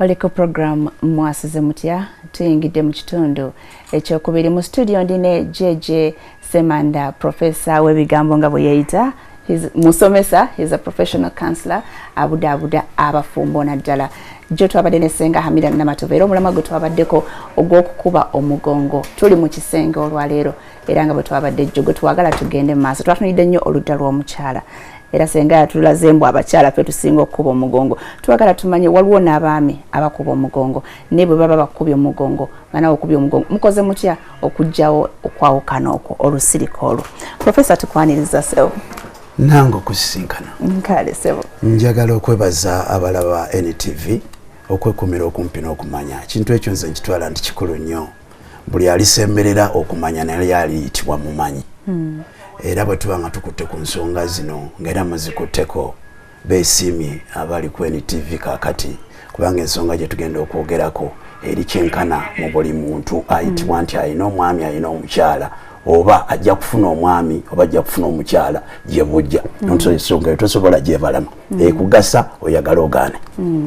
Oliko program mwasize mutya tuyingidde mu kitundu ekyokubiri mu studio ndine JJ Semanda professor w'ebigambo nga bwe yeyita musomesa is a professional counselor abuda abafumbo naddala jo twabadde ne Senga Hamida Namatovu era omulama gwe twabaddeko ogw'okukuba omugongo tuli mu kisenge olwaleero era nga bwe twabadde jo gwe twagala tugende mu maaso twatunidde nnyo oludda lw'omukyala era Senga yatulaze mbu abakyala fe tusinga okuba omugongo twagala tumanye waliwo n'abaami abakuba omugongo ne bwe baba bakubye omugongo banawo okubye omugongo mukoze mutya okujjawo okwawukana okwo olusirika olwo Professor tukwaniriza sewo nango kusisinkana nkale sewo njagala okwebaza abalaba NTV okwekumira okumpi n'okumanya kintu ekyo nze nkitwala nti kikulu nnyo buli alisemberera okumanya naye aliyitibwa mumanyi era bwe tuba nga tukutte ku nsonga zino ng'era muzikutteko beesiimye abali ku NTV kaakati kubanga ensonga gye tugenda okwogerako eri kyenkana mu buli muntu ayitibwa nti alina omwami alina omukyala oba ajja kufuna omwami oba ajja kufuna omukyala gye bujja ensonga eyo tosobola gyebalama ekugasa oyagala ogaane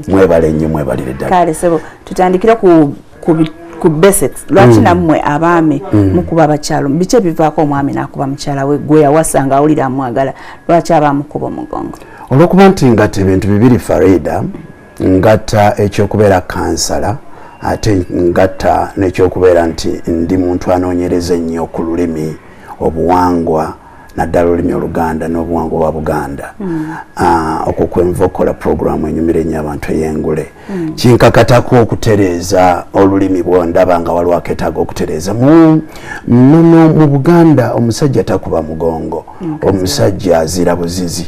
mwebale nnyo mwebalire ddala kale sebo tutandikira ku basics lwaki nammwe abaami mukuba abakyalo bice bivaako omwami n'akuba mukyala we gwe yawasanga awulira amwagala lwaki abaamukuba omugongo olw'okuba nti ngatta ebintu bibiri Farida ngatta ekyokubeera kansala ate ngatta n'ekyokubeera nti ndi muntu anoonyereza ennyo ku lulimi obuwangwa naddala olulimi Oluganda n'obuwangwa bwa Buganda okwo kwenva okukola programu enyumira ennyo abantu ey'engule kinkakatako okutereeza olulimi bwondaba nga waliwo akeetaaga okutereeza mu Buganda omusajja takuba mugongo omusajja azira buzizi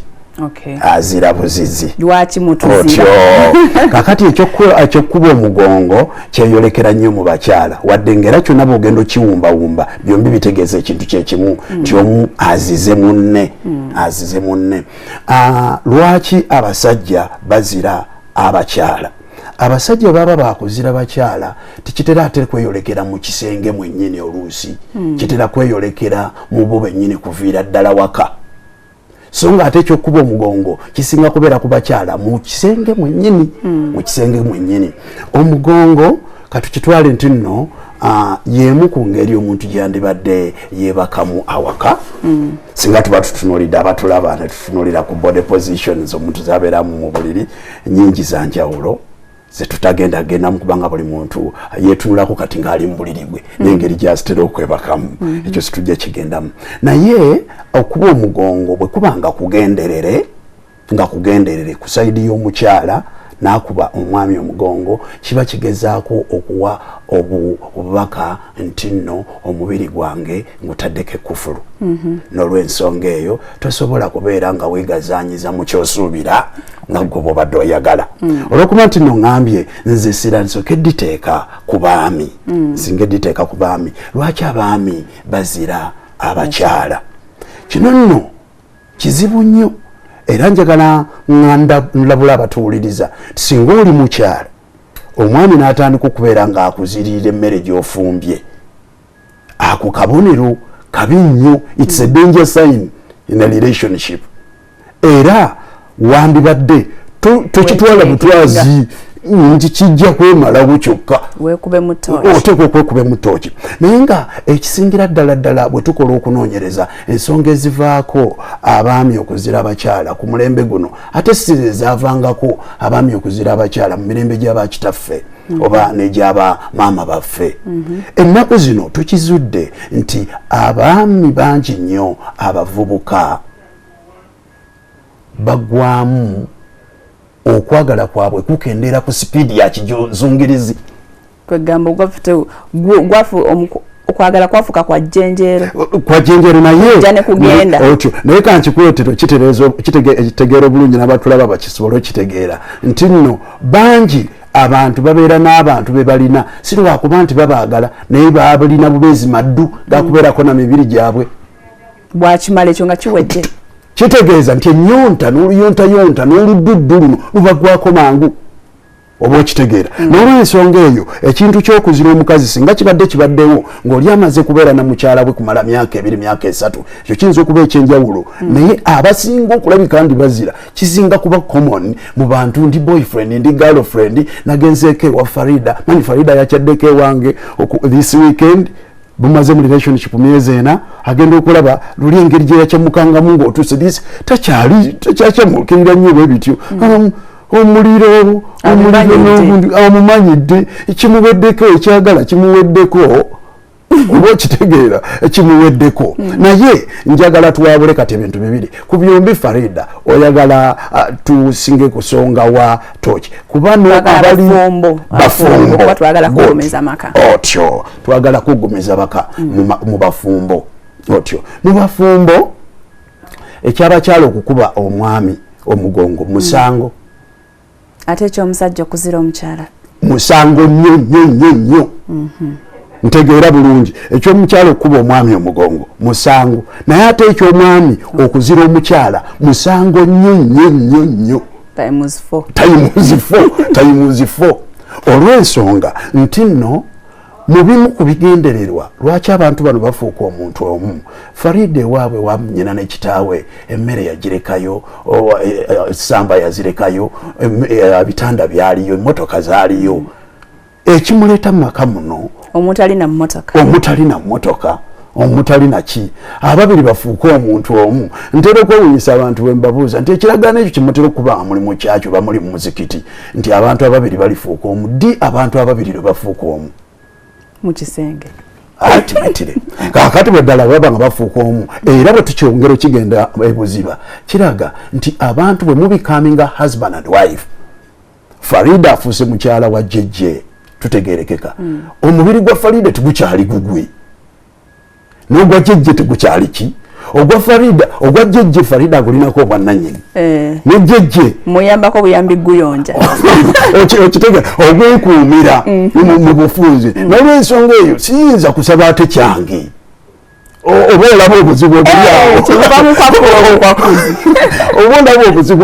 azira buzizi lwaki mutuzira kakati ekyokuba omugongo kyeyolekera nnyo mu bakyala wadde ngera kyonna bwogenda okiwumbawumba byombi bitegeeza ekintu kyekimu nti omu azize munne lwaki abasajja bazira abakyala abasajja baba bakuzira bakyala tikitera ate kweyolekera mu kisenge mwennyini oluusi kitera kweyolekera mu bo bennyini kuviira ddala waka songa ate ekyokuba omugongo kisinga kubeera ku bakyala mu kisenge mwennyini omugongo katukitwale nti nno y'emu ku ngeri omuntu gyandibadde yeebakamu awaka singa tuba tutunuulidde abatulaba ne tutunuulira ku body positions omuntu zabeeramu mu buliri nnyingi za njawulo zetutagendagenda mukubanga buli muntu yetunulako kati ng'ali mu buliri bwe n'engeri gyazitera okwebakamu ekyo situjja kigendamu naye okuba omugongo bwe kuba nga kugenderere ku sayidi y'omukyala n'akuba omwami omugongo kiba kigezaako okuwa obubaka nti nno omubiri gwange ngutaddeko ekkufulu n'olw'ensonga eyo tosobola kubeera nga weegazaanyiza mu kyosuubira nga gwe bw'obadde oyagala olw'okuba nti nno ŋŋambye nze sira nsooka edditeeka ku baami singa edditeeka ku baami lwaki abaami bazira abakyala kino nno kizibu nnyo era njagala nlabula abatuwuliriza singa oli mukyala omwami n'atandika okubeera ng'akuzirira emmere gy'ofumbye ako kabonero kabi nnyo it's a danger sign in a relationship era wandibadde tokitwala butwazi nti kijja kwemalawo kyokka oteekwa okwekube mu ttooki naye nga ekisingira ddala bwe tukola okunoonyereza ensonga ezivaako abaami okuzira abakyala ku mulembe guno ate si ezaavangako abaami okuzira abakyala mu mirembe gy'abakitaffe oba n'egy'aba maama baffe ennaku zino tukizudde nti abaami bangi nnyo abavubuka bagwamu okwagala kwabwe kukendeera ku sipiidi ya kijozungirizi kwegamba okwagala kwafuka kwa jjenjeero naye otyo naye kankikuletero kitegeera obulungi n'abatulaba bakisobole okitegeera nti nno bangi abantu babeera n'abantu be balina si lwakuba nti babaagala naye balina bubeezi maddu gakubeerako na mibiri gyabwe bwakimala ekyo nga kiwedde kitegeeza nti ennyonta n'oluyontayonta n'oludduddu luno lubagwako mangu oba okitegeera n'olwensonga eyo ekintu ky'okuzira omukazi singa kibaddewo ng'oli amaze kubeera na mukyala bwe kumala myaka 2 myaka 3 ekyo kiyinza okuba ekyenjawulo naye abasinga okulabika ndi bazira kisinga kuba common mu bantu ndi boyfriend ndi girlfriend nagenzeeko ewa Farida manyi Farida yakyaddeko ewange this weekend bumaze mu relationship myezi 4 agenda okulaba luli engeri gye yakyamukangamu ng'otuuse this takyamukirira nnyo bwe bityo omuliro omumanyidde kimuweddeko ekyagala kimuweddeko oba okitegeera kimuweddeko naye njagala tuwabule kati ebintu bibiri ku byombi Farida oyagala tusinge kusonga wa toki kuba abali bafumbo twagala kugumeza maka otyo twagala kugumeza baka mu bafumbo otyo mu bafumbo ekyabakyala okukuba omwami omugongo musango ate ekyomusajja okuzira omukyala musango nnyo ntegeera bulungi ekyomukyala okuba omwami omugongo musango naye ate ekyomwami okuzira omukyala musango nnyo times 4 olw'ensonga nti nno mu bimu ku bigendererwa lwaki abantu bano bafuuka omuntu omu Farida ewaabwe wamnyina n'ekitaawe emmere yagirekayo samba yazirekayo bitanda byaliyo emmotoka zaaliyo ekimuleeta mu maka muno omutalina mmotoka omutalina ki ababiri bafuuka omuntu omu ntera okwewunyisa abantu bwe mbabuuza nti ekiragaano ekyo kimutera okuba mulimu kyakyo bamuli mu muzikiti nti abantu ababiri balifuuka omu di abantu ababiri lwe bafuuka omu mu kisenge ultimately kakati bwe ddala baba nga bafuuka omu era bwe tukyongera kigenda ebuziba kiraga nti abantu bwe mubikaminga husband and wife Farida afuuse mukyala wa jjejje tutegerekeka omubiri gwa Farida tegukyali gugwe n'ogwa jjejje tegukyali ki ogwa jjejje Farida agulinako obwannannyini ne jjejje muyambako buyambi guyonja okitegeera ogwekuumira mu bufunze n'olwensonga eyo siyinza kusaba ate kyange oba olaba obuzibu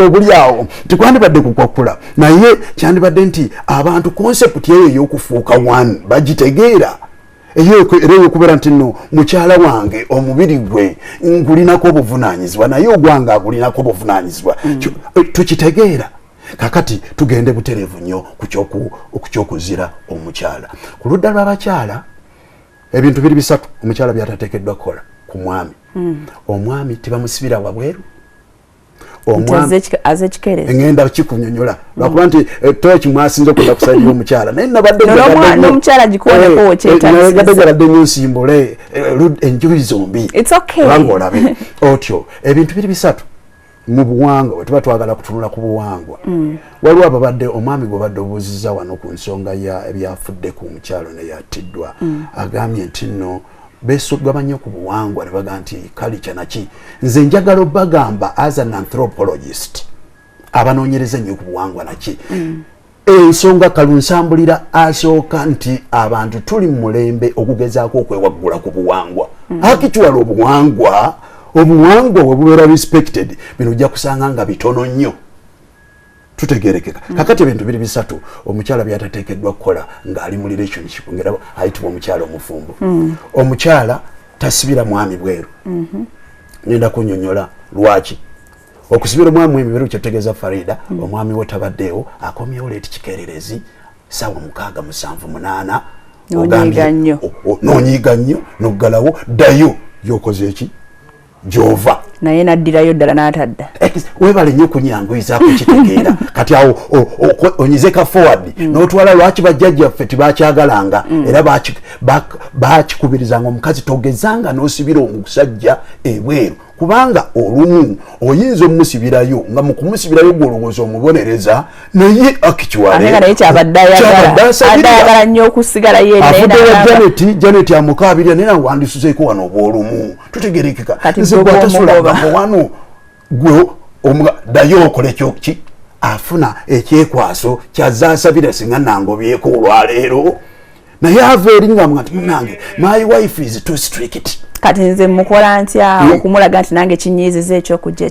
obuli awo tekwandibadde kukwakula naye kyandibadde nti abantu konsepti eyo ey'okufuuka one bagitegeera era okubeera nti nno mukyala wange omubiri gwe ngulinako obuvunaanyizibwa naye ogwange agulinako obuvunaanyizibwa tukitegeera kakati tugende butereevu nnyo ku kyokuzira omukyala ku ludda lw'abakyala ebintu biri bisatu omukyala byatateekeddwa kukola ku mwami omwami tebamusibira wabweru engenda kikunyonyola lwakuba nti toki mwasinze okuda kusalira omukyala naye nabaddegaladde nyo nsimbule enjuyi zombi obanga olabe otyo ebintu biri bisatu mu buwangwa bwe tuba twagala kutunula ku buwangwa waliwo ababadde omwami gwe badde obuuzizza wano ku nsonga ebyafudde ku mukyalo neyattiddwa agambye nti nno beesogaba nnyo ku buwangwa ne baga nti kalica naki nze njagala obbagamba as an anthropologist abanoonyereza nnyo ku buwangwa naki ensonga kalunsambulira asooka nti abantu tuli mu mulembe okugezaako okwewaggula ku buwangwa akikiwala obuwangwa bwe bubeera respected bino ojja kusanga nga bitono nnyo tutegerekeka kakati ebintu biri bisatu omukyala byatateekeddwa kukola ng'ali mu relationship ngera ayitibwa omukyala omufumbo omukyala tasibira mwami bweru ngenda kunyonyola lwaki okusibira omwami emibeeru kyetutegeeza Farida omwami we tabaddeewo akomyewo leeti kikererezi ssaawa 6-7-8 n'onyiiga nnyo n'oggalawo ddayo yokoze eki gyova naye naddirayo ddala n'atadda webale nnyo kunyanguyizaako kitegeera kati awo onyizeka forward n'otwala lwaki bajjajjaffe tebakyagalanga era bakikubirizanga omukazi togezanga n'osibira omusajja ebweru kubanga olumu oyinza omusibirayo nga mu kumusibirayo gwolowooza omubonereza naye akikiwale kyabaddeayagala nnyo okusigala afuddewa Janet amukaabirira naye nange wandisuzeeko wano obwolumu tutegerekeka nze gwatasulanga wano gwe ddayo okole kyoki afuna ekyekwaso kyazaasabira singa nangobyeko olwaleero naye ava eringa nga nti munange my wife is too strict kati nze mukola ntya okumulaga nti nange kinyiiziza ekyokujja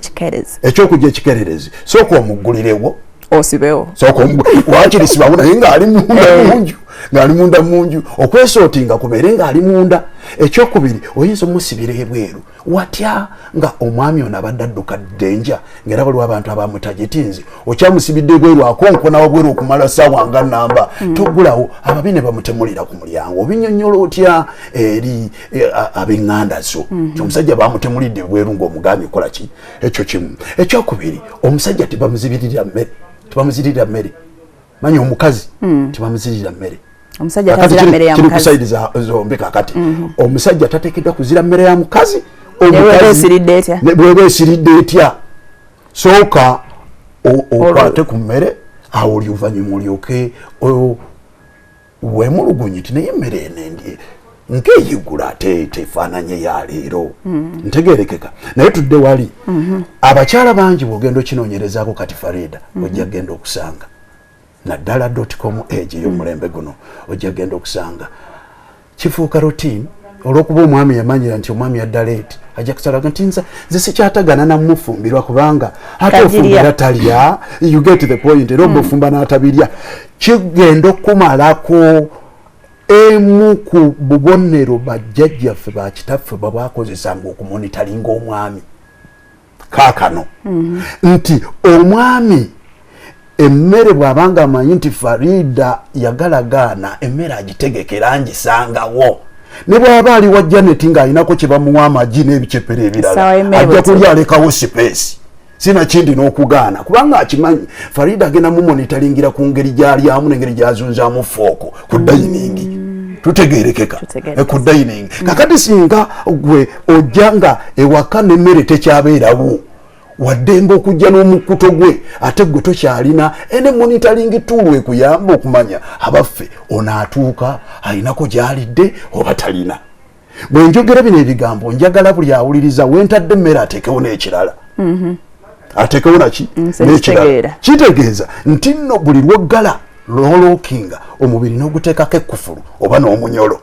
ekikerezi sooka omuggulirewo osibewo soko wakiri sibabona yenga ali munda munju ngali munda munju okwesotinga kubere nga ali munda ekyokubiri oyinza musibire ebweru watya nga omwami ona badadduka denja ngera bali abantu abamutajitinzi okyamusibidde ebweru akonkona wabweru okumala sawa nga namba tugulawo ababine bamutemulira ku mulyango obinyonyola otya eri abenganda so omusajja bamutemulidde ebweru ng'omugambi kola ki ekyo kimu ekyokubiri omusajja tibamuzibirira mmere manyi omukazi tibamuzirira mmere omusajja tazira mmere ya mukazi kiri kusaidi zombi kakati omusajja tateekeddwa kuzira mmere ya mukazi bweba esiridde etya sooka okwate ku mmere awo oluvannyuma olyoke weemulugunyi ti naye emmere enendi nk'eyigula ate tefaananye ya leero ntegeerekeka naye tudde wali abakyala bangi bw'ogenda okinoonyerezaako kati Farida ojja genda okusanga naddala .com age y'omulembe guno ojja genda okusanga kifuuka routine olw'okuba omwami yamanyira nti omwami yadda leeti ajja kusalaga nti nze sikyatagana namufumbirwa kubanga ate ofumbira talya you get the point era oba ofumba n'atabirya kigenda okumalako emu ku bubonero bajjajjaffe bakitaffe babwakozesanga okumonitalinga omwami kaakano nti omwami emmere bw'abanga amanyi nti Farida yagalagaana emmere agitegekera angisangawo ne bw'aba ali wa Janet ng'alinako kye bamuwa amagi n'ebicepere ebirala ajja kulya alekawo space sina kindi n'okugaana kubanga akimanyi Farida agenda mumonitalingira ku ngeri gy'alyamu n'engeri gy'azunzaamu fooko ku dayiningi tutegeerekeka ku dayiningi kakati singa gwe ojja nga ewaka n'emmere tekyabeerawo waddemba okujja n'omukuto gwe ate gwe tokyalina ene monitalingi tool ekuyamba okumanya abaffe onaatuuka alinako gy'alidde oba talina bwe njogera bino ebigambo njagala buli awuliriza wentadde emmere ateekewo n'ekirala ateekewo naki n'ekirala kitegeeza nti nno buli lwoggala lwolookinga omubiri n'oguteekako ekkufulu oba n'omunyolo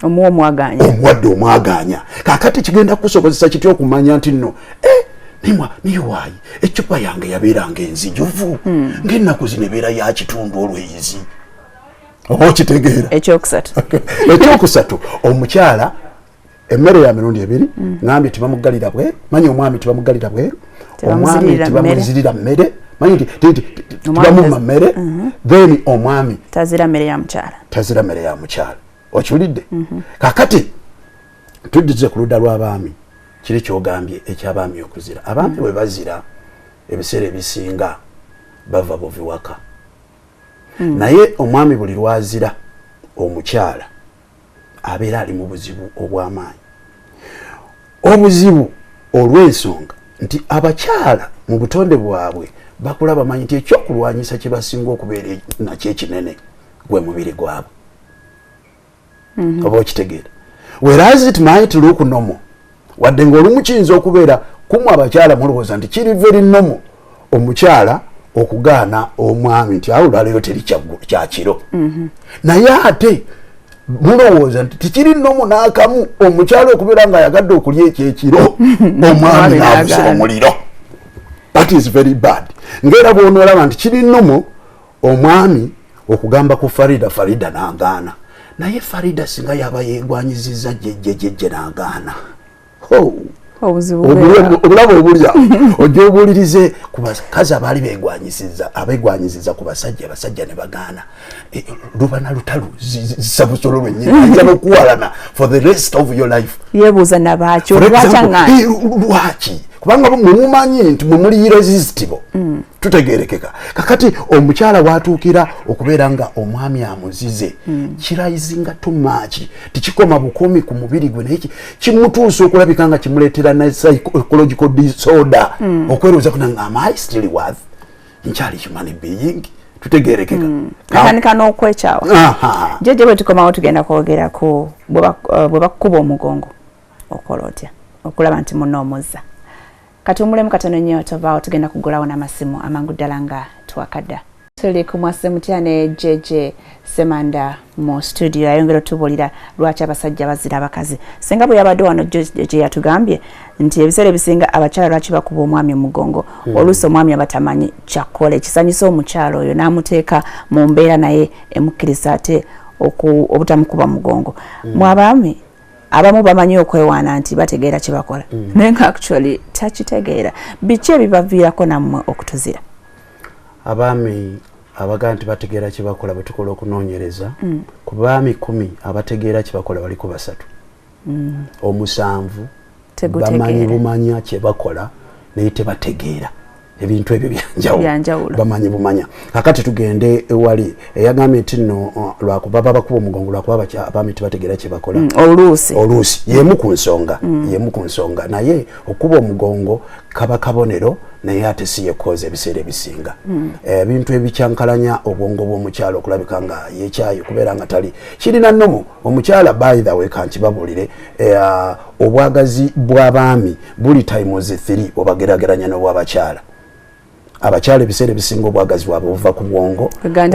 omuwadde omwaganya kakati kigenda kusobozesa kitya okumanya nti nno niwaayi ecupa yange yabeeranga enzijuvu ng'ennaku zino ebeera ya kitundu olw'eyizi oba okitegeera ekyokusatu omukyala emmere ya mirundi ebiri ngambye tibamuggalira bweru manyi omwami tibamuggalira bweru omwami tibamuzirira mmere manyi tibamumma mmere then omwami tazira mmere ya mukyala okiwulidde kakati tuddize ku ludda lw'abaami kiri kyogambye ekyabaami okuzira abaami bwe bazira ebiseera ebisinga bava buviwaka naye omwami buli lwazira omukyala abeera ali mu buzibu obw'amaanyi obuzibu olw'ensonga nti abakyala mu butonde bwabwe bakula bamanyi nti ekyokulwanyisa kye basinga okubeera nakyo ekinene gwe mubiri gwabwe oba okitegeera whereas it might look normal wadde ng'olumu kiyinza okubeera kumu abakyala mulowooza nti kiri very normal omukyala okugaana omwami nti awo olwaleero teri kyakiro naye ate mulowooza nti tikiri normal n'akamu omukyala okubeera ng'ayagadde okulya ekyekiro omwami n'abusa omuliro that is very bad ng'era bw'onoolaba nti kiri normal omwami okugamba ku Farida n'agaana naye Farida singa yaba yeegwanyizizza jjejjejje n'agaana obulabo obulya ojja obuwulirize ku bakazi abaali abeegwanyiziza ku basajja ne bagaana luba na lutalu zisa busolo lwennyini ajja n'okuwalana for the rest of your life yeebuuza nabakyo lwaki kubanga mumumanyi nti mumuli irresistible tutegeerekeka kakati omukyala watuukira okubeera nga omwami amuzize kirayizinga tumaki tikikoma bukomi ku mubiri gwe naye kimutuusa okulabika nga kimuleetera na psychological disorder okwerowooza kunanga am I still worth nkyali human being tutegeerekeka akanika n'okwekyawa jeje bwe tukomawo tugenda kwogerako bwe bakukuba omugongo okola otya okulaba nti munoomuzza kati omulemu katono nnyo tovaawo tugenda kugulawo n'amasimu amangu ddala nga twakadda tuli kumwase mutyane JJ Semanda mu studio ayongera tubulira lwaki abasajja bazira abakazi singa bwe yabadde wano JJ yatugambye nti ebiseera ebisinga abakyala lwaki bakuba omwami omugongo oluusi omwami abatamanyi kyakola ekisanyisa omukyala oyo n'amuteeka mu mbeera naye emukkiriza ate obutamukuba mugongo mwabaami abamu bamanyi okwewaana nti bategeera kye bakola naye nga actually takitegeera biki ebibaviirako nammwe okutuzira abaami abagaa nti bategeera kye bakola bwe tukola okunoonyereza ku baami 10 abategeera kye bakola baliko 3 omusanvu bamanyi bumanya kye bakola naye tebategeera ebintu ebyo byanjawulo bamanyi bumanya kakati tugende ewali eyagambye nti nno lwakuba bakuba omugongo lwakuba abaami tebategeera kye bakola oluusi yemu ku nsonga naye okuba omugongo kaba kabonero naye ate si yekoze ebiseera ebisinga ebintu ebikyankalanya obwongo bw'omukyala okulabika nga yekyayo kubeera nga tali kirina nnomo omukyala by the way kankibabulire obwagazi bw'abaami buli times 3 obagerageranya n'obw'abakyala abakyala ebiseera ebisinga obwagazi bwabwe buva ku bwongo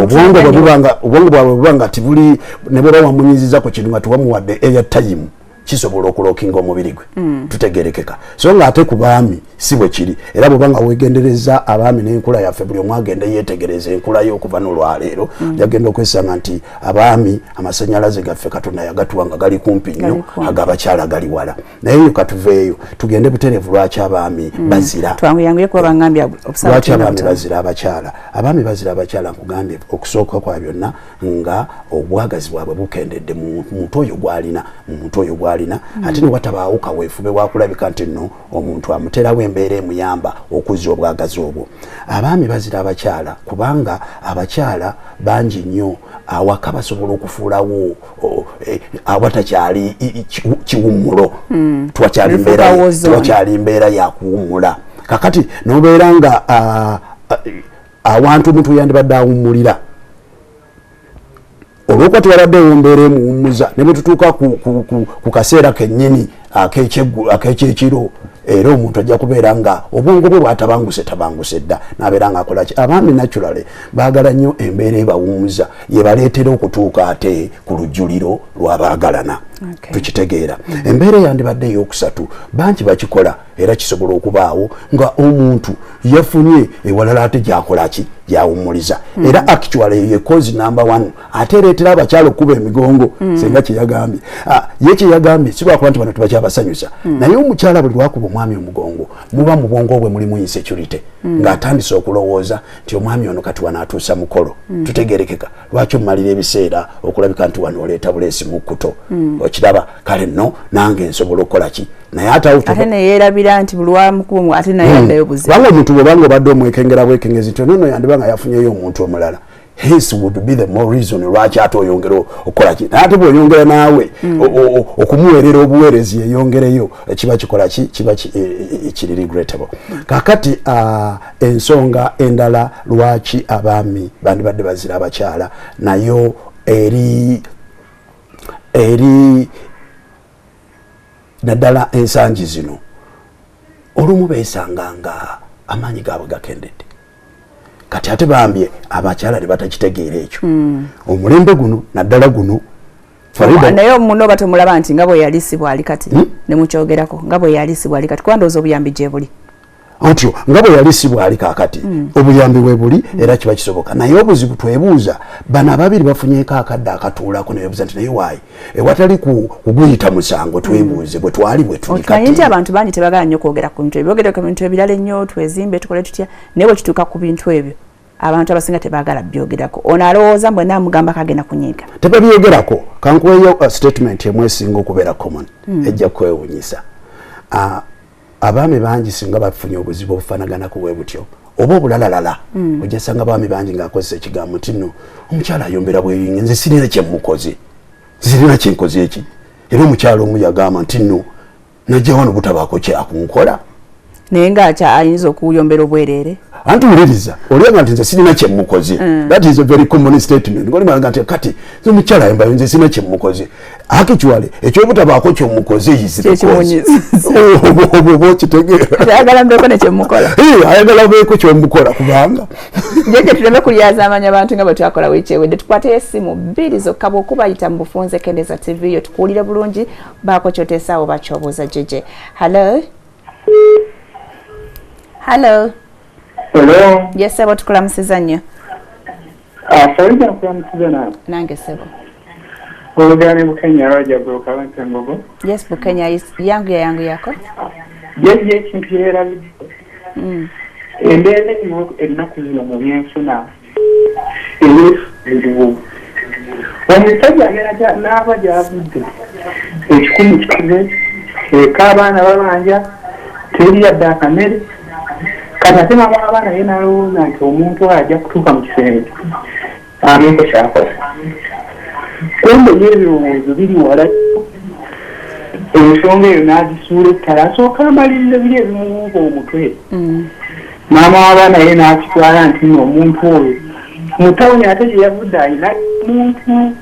obwongo bwabwe bubanga tibuli ne bwe bawamunyiziza ku kintu nga tuwamuwadde airtime kisobola okulokinga omubiri gwe tutegerekeka so nga ate ku baami si bwe kiri era bwebanga wegendereza abaami n'enkula yaffe buli omu agenda yeetegereza enkula yo okuva n'olwaleero yagenda okwesanga nti abaami amasanyalaze gaffe Katonda yagatuwa nga gali kumpi nnyo ag'abakyala gali wala naye eyo katuveeyo tugende butereevu lwaki abaami bazira lwaki abaami bazira abakyala abaami bazira abakyala nkugambye okusooka kwa byonna nga obwagazi bwabwe bukendedde mu muntu oyo gw'alina ate ne watabaawo kaweefube wakulabika nti nno omuntu amuterawo embeera emuyamba okuzza obwagazi obwo abaami bazira abakyala kubanga abakyala bangi nnyo awaka basobola okufuulawo awatakyali kiwummulo twakyali mbeera yakuwummula kakati nobeera nga awantu omuntu yandibadde awummulira olwokuba tewabadde embeera emuwummuza ne bwe tutuuka ku kaseera kennyini akekyekiro era omuntu ajja kubeera nga obwongo bwe bwatabanguse dda n'abeera nga akola ki abaami naturally baagala nnyo embeera ebawummuza yebaleetera okutuuka ate ku lujjuliro lw'abaagalana tukitegeera embeera eyandibadde ey'okusatu bangi bakikola era kisobola okubaawo nga omuntu yafunye ewalala ate gyakola ki gyawummuliza era actually ye cause number 1 ate ereetera abakyala okuba emigongo senga kyeyagambye ye kyeyagambye si lwakuba nti bano tebakyabasanyusa naye omukyala buli lwakuba omwami omugongo muba mu bwongo bwe mulimu insecurity ng'atandise okulowooza nti omwami ono kati wanaatuusa mukolo tutegerekeka lwaki omumalira ebiseera okulabika nti wano oleeta buleesi mu kkuto okiraba kale nno nange nsobola okukola ki naye ate neyeerabira nti buli wamukumu ate naye addayo buzibu kubanga omuntu bwebanga obadde omwekengera bwekengezi nti nono yandibanga yafunyeyo omuntu omulala his would be the more reason lwaki ate oyongera okukola ki naye ate bw'oyongera naawe okumuweerera obuweerezi yeyongereyo kiba kikola ki kiba kiri regrettable kakati ensonga endala lwaki abaami bandibadde bazira abakyala nayo eri naddala ensangi zino olumu beesanga nga amaanyi gaabwe gakendedde kati ate bambye abakyala ne batakitegeera ekyo omulembe guno naddala guno naye muno batemulaba nti nga bwe yalisibwa ali kati ne mukyogerako nga bwe yalisibwa ali kati kuba ndowooza obuyambi gye buli otyo nga bwe yalisibwa ali kaakati obuyambi bwe buli era kiba kisoboka naye obuzibu twebuuza bano ababiri bafunyeeko akadde akatuulako nebebuuza nti naye waayi ewatali kuguyita musango twebuuze bwe twali bwe tuli kati nti abantu bangi tebagala nnyo kwogera ku bintu ebyo boogera ku bintu ebirala ennyo twezimbe tukole tutya naye bwe kituuka ku bintu ebyo abantu abasinga tebaagala byogerako ono alowooza mbwe namugamba kagenda kunyiiga tebabyogerako kankuweeyo statement emu esinga okubeera common ejja kwewunyisa abaami bangi singa bafunye obuzibu obufaanaganako bwe butyo oba obulalalala ojja sanga abaami bangi ng'akozesa ekigambo nti nno omukyala ayombera bweyinge nze sirina kyemukoze sirina kyenkoze eki era omukyala omu yagamba nti nno najja wano butabaako kyakunkola naye ng'ayinza okuyombera obwereere antuliriza olianga nti nze sirina kyemukoze. That is a very common statement. Ngoli mwanga nti kati zo mukyala yamba nze sirina kyemukoze. Akichwale ekyobutabaako kyomukoze yizire obo kitegeera ayagala mbeko ne kyemukola ayagala mbeko kyemukola kubanga jeje tuleme kulyaza amanya abantu nga bwe twakola wekyewedde tukwate essimu bbiri zokka bw'okubayita mu bufunze Keneza TV yo tukuwulire bulungi baako kyoteesaawo bakyobuuza jeje. Hello. Hello. Yes, sebo tukulamusiza nnyo. Farida nkulamusiza nawe. Nange sebo. Olugane Bukenya Raja Broka Wantangogo. Yes, Bukenya yangu yako. Jeje ekintu yeerabidde. Embeera eno ennaku zino mu byenfuna eriwo. Omusajja agenda n'aba gy'avudde ekikumi kikaze eka abaana babanja teri yadde akamere kati ate mama abaana ye n'alowooza nti omuntu ajja kutuuka mu kisenge amengo kyakola kumbe y'ebirowoozo biri wala ensonga eyo n'agisuula ettala asooka amalirire biri ebimuwuuba omutwe maama w'abaana ye n'akitwala nti omuntu oyo mutawuni ate gye yavudde alina muntu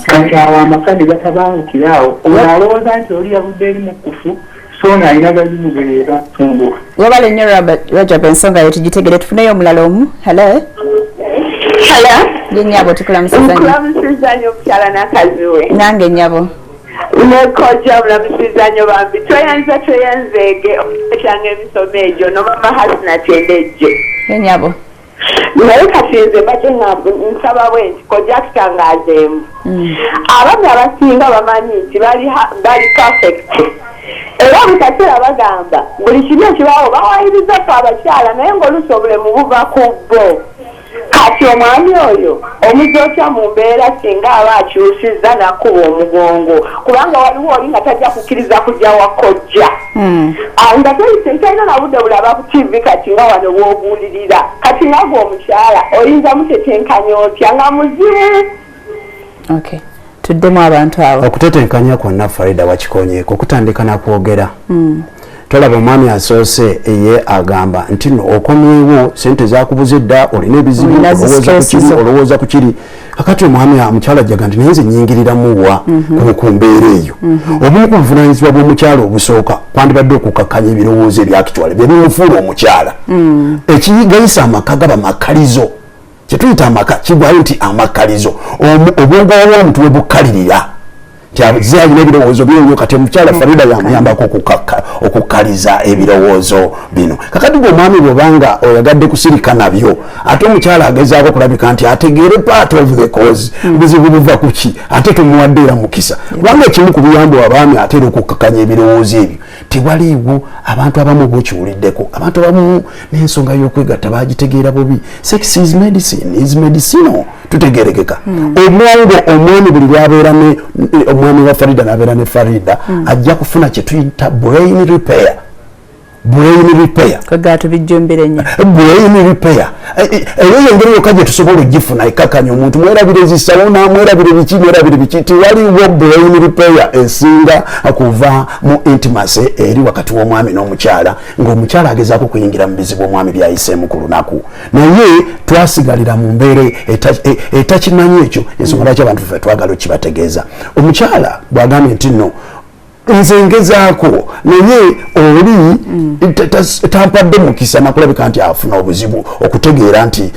kati awo amaka ne gatabangukiraawo olowooza nti oli yavudde eri mu kufu so n'alina gazimugereera tumbuka wabale nnyo Rajab ensonga yo tugitegere tufuneyo omulala omu. Hello. Nnyabo tukulamusizanyo omukyala n'akaziwe nange nnyabo nekojja bulamusizanyo bambi tweyanzeege okyanga emisomo egyo nomama Hasina Tendejje nnyabo naye kati nze mbadde nsaba bwenti kojja tutangaazeemu abaami abasinga bamanyi nti bali perfect era buli kaseera bagamba buli kimu ekibaawo bawayiriza fe abakyala naye ng'oluusi obulemu buva ku bo. Kati omwami oyo omuzookya mu mbeera singa aba akyusizza n'akuba omugongo kubanga waliwo oli nga tajja kukkiriza kujja wa kojja nga talina na budde bulaba ku TV kati nga wano w'obuulirira kati nga gwe omukyala oyinza mutetenkanya otya nga muzibu. Okay. Tuddemu abantu abo okutetenkanya kwonna Farida wakikonyeeko okutandika nakwogera tolaba omwami asoose ye agamba nti no okomyewo sente zakubuze dda olina ebizibu olowooza ku kiri kakati omwami omukyala jaga nti naye nze nyingiriramuwa ku mbeera eyo obumu ku buvunaanyizibwa bw'omukyala obusooka kwandibadde okukakkanya ebirowoozo ebyakitwale bye bimufuula omukyala ekigayisa amaka gaba makalizo kyetuyita amaka kigwayo nti amakalizo obwongo bw'omuntu bwe bukkalirira zalina ebirowoozo byonyo kati omukyala Farida yamuyambako okukkaliza ebirowoozo bino kakati gwe omwami bwobanga oyagadde kusirika nabyo ate omukyala agezaako kulabika nti ategeere part of the cause buzibu buva kuki ate tumuwadde era mukisa kubanga ekimu ku buyambo abaami ate era okukkakanya ebirowoozo ebyo tewaliiwo abantu abamu bokiwuliddeko abantu abamu n'ensonga y'okwegatta bagitegeera bubi. Sex is medicine is medicinal tutegerekeka obwongo omwami buli lwabeera ne omwami wa Farida n'abeera ne Farida ajja kufuna kye tuyita brain repair kwegala tubijjumbire nnyo brain repair eyo engeri yokka gye tusobola ogifuna ekkakanya omuntu mwerabire ezisawuna mwerabire biki tiwaliwo brain repair esinga kuva mu intimacy eri wakati w'omwami n'omukyala ng'omukyala agezaako kuyingira mu bizibu omwami byayiseemu ku lunaku naye twasigalira mu mbeera etakimanyi ekyo ensonga lwaki abantu ffe twagala okibategeeza omukyala bw'agambye nti nno nze ngezaako naye oli tampadde mukisa nakulabika nti afuna obuzibu okutegeera nti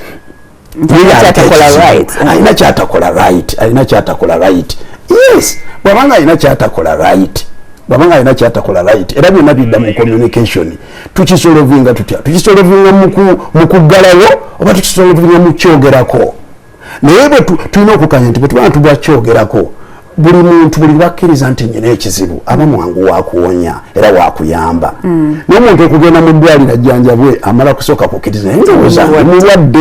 alina kyatakola right yes bwabanga alina kyatakola right era byonna bidda mu communication tukisolovinga tutya tukisolovinga mu kuggalawo oba tukisolovinga mu kyogerako naye bwe tulina okukanya nti bwe tuba tubakyogerako buli muntu buli lwakkiriza nti nyina ekizibu aba mwangu wakuwonya era wakuyamba n'omuntu okugenda mu ddwaliro ajjanjabwe amala kusooka kukkiriza naye ndowooza ndi mulwadde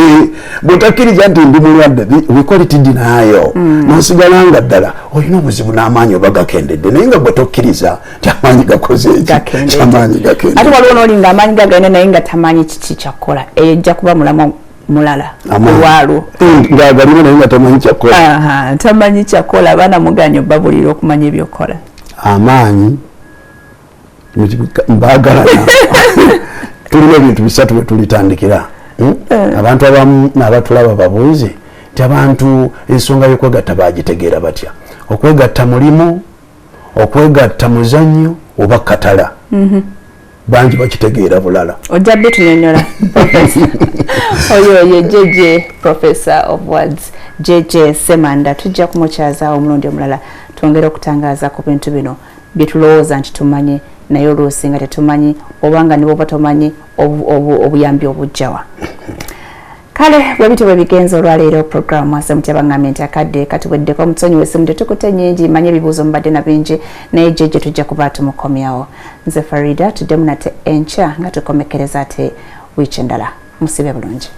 bw'otakkiriza nti ndi mulwadde we call it denial n'osigala nga ddala olina obuzibu n'amaanyi oba gakendedde naye nga bwe tokkiriza ti amaanyi gakoze eki amaanyi gakendedde ate waliwo n'oli nga amaanyi gagalina naye nga tamanyi kiki kyakkola eyo ejja kuba mulamu mulala olwalwo ng'agalina naye nga tamanyi kyakkola tamanyi kyakkola abaana muganya obabulira okumanya ebyokola amaanyi mbagalana tulina ebintu bisatu bwe tulitandikira. Abantu abamu n'abatulaba babuuzi nti abantu ensonga y'okwegatta bagitegeera batya. Okwegatta mulimu, okwegatta muzannyo oba katala. Bangi bakitegeera bulala. Ojjadde tunyonyola oyo ye JJ Professor of Words JJ Semanda. Tujja kumukyaza omulundi omulala twongere okutangaza ku bintu bino bye tulowooza nti tumanyi naye oluusi nga tetumanyi obanga ne bwoba tomanyi obuyambi obujjawa. Kale bwebityo bwe bigenza olwaleero programu Asemutya baŋŋambye nti akadde katuweddeko omutonyi w'essimu tetukute nnyingi manye ebibuuzo mubadde na bingi naye JJ tujja kuba tumukomyawo. Nze Farida tuddemu nate enkya nga tukomekereza ate wiiki endala musibe bulungi.